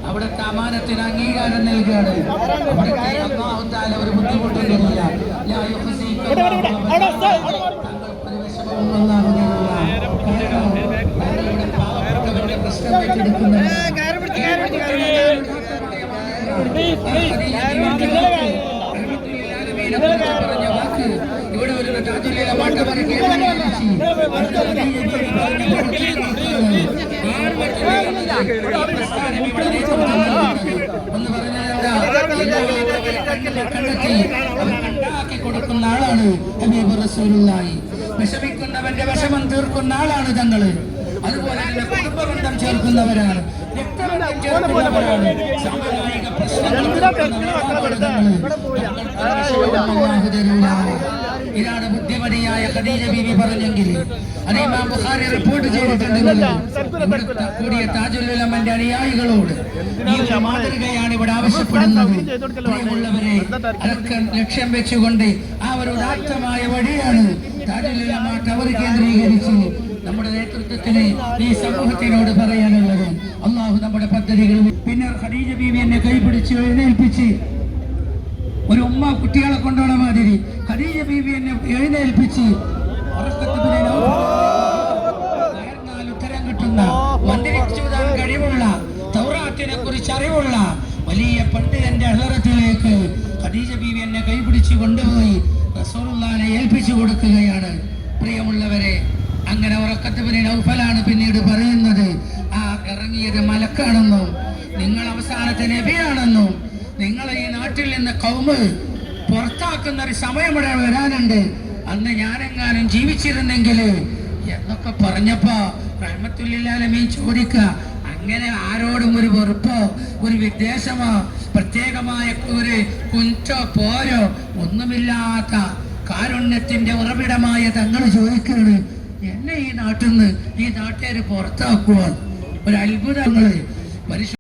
അവിടുത്തെ അമാനത്തിന് അംഗീകാരം നൽകുകയാണ്. അല്ലാഹു തആല ഒരു ബുദ്ധിമുട്ടുന്നില്ല. പാവപ്പെട്ടവരുടെ പ്രശ്നം ഏറ്റെടുക്കുന്ന പറഞ്ഞ വാക്ക് ഇവിടെ ഒരു കണ്ടാക്കി കൊടുക്കുന്ന ആളാണ് ഹബീബ് റസൂലുള്ളാഹി. വിഷമിക്കുന്നവന്റെ വിഷമം തീർക്കുന്ന ആളാണ് തങ്ങള്. അതുപോലെ തന്നെ കുടുംബബന്ധം ചേർക്കുന്നവരാണ്, രക്തബന്ധം ചേർക്കുന്നവരാണ്, സാമുദായിക പ്രശ്നങ്ങൾ ഇതാണ് ബുദ്ധിമതിയായ ഖദീജ ബീവി പറഞ്ഞെങ്കിൽ അത് ഇമാം ബുഖാരി റിപ്പോർട്ട് ചെയ്തിട്ടുണ്ടെങ്കിൽ കൂടിയ താജുൽ ഉലമന്റെ അനുയായികളോട് ഈ ഒരു മാതൃകയാണ് ഇവിടെ ആവശ്യപ്പെടുന്നത്. പ്രിയമുള്ളവരെ, അതൊക്കെ ലക്ഷ്യം വെച്ചുകൊണ്ട് ആ ഒരു ഉദാത്തമായ വഴിയാണ് താജുൽ ഉലമ ടവർ കേന്ദ്രീകരിച്ച് നമ്മുടെ നേതൃത്വത്തിന് ഈ സമൂഹത്തിനോട് പറയാനുള്ളത്. അള്ളാഹു നമ്മുടെ പദ്ധതികൾ. പിന്നെ ഖദീജ ബീവി എന്നെ കൈപിടിച്ച് എഴുന്നേൽപ്പിച്ച് ഒരു ഉമ്മ കുട്ടികളെ കൊണ്ടുപോണ മാതിരി ഖദീജ ബീവി എന്നെ എഴുന്നേൽപ്പിച്ച് ഉത്തരം കിട്ടുന്ന, മന്ത്രിച്ചൂതാൻ കഴിവുള്ള, തൗറാത്തിനെ കുറിച്ച് അറിവുള്ള വലിയ പണ്ഡിതന്റെ ഹളറത്തിലേക്ക് ഖദീജ ബീവി എന്നെ കൈപിടിച്ച് കൊണ്ടുപോയി റസൂലുള്ളാഹിനെ ഏൽപ്പിച്ചു കൊടുക്കുകയാണ്. പ്രിയമുള്ളവരെ, അങ്ങനെ ഉറക്കത്ത് ബിൻ നൗഫലാണ് പിന്നീട് പറയുന്നത്, ആ ഇറങ്ങിയത് മലക്കാണെന്നും നിങ്ങൾ അവസാനത്തെ നബിയാണെന്നും നിങ്ങളെ ഈ നാട്ടിൽ നിന്ന് കൗമ് പുറത്താക്കുന്ന ഒരു സമയം ഇവിടെ വരാനുണ്ട്, അന്ന് ഞാനെങ്ങാനും ജീവിച്ചിരുന്നെങ്കിൽ എന്നൊക്കെ പറഞ്ഞപ്പോ റഹ്മത്തുൽ ആലമീൻ ചോദിക്ക, അങ്ങനെ ആരോടും ഒരു വെറുപ്പോ ഒരു വിദ്വേഷമോ പ്രത്യേകമായ ഒരു കുഞ്ചോ പോരോ ഒന്നുമില്ലാത്ത കാരുണ്യത്തിന്റെ ഉറവിടമായ തങ്ങൾ ചോദിക്കുകയാണ്, എന്നെ ഈ നാട്ടിൽ നിന്ന് ഈ നാട്ടുകാർ പുറത്താക്കുവാൻ ഒരു അത്ഭുതങ്ങള്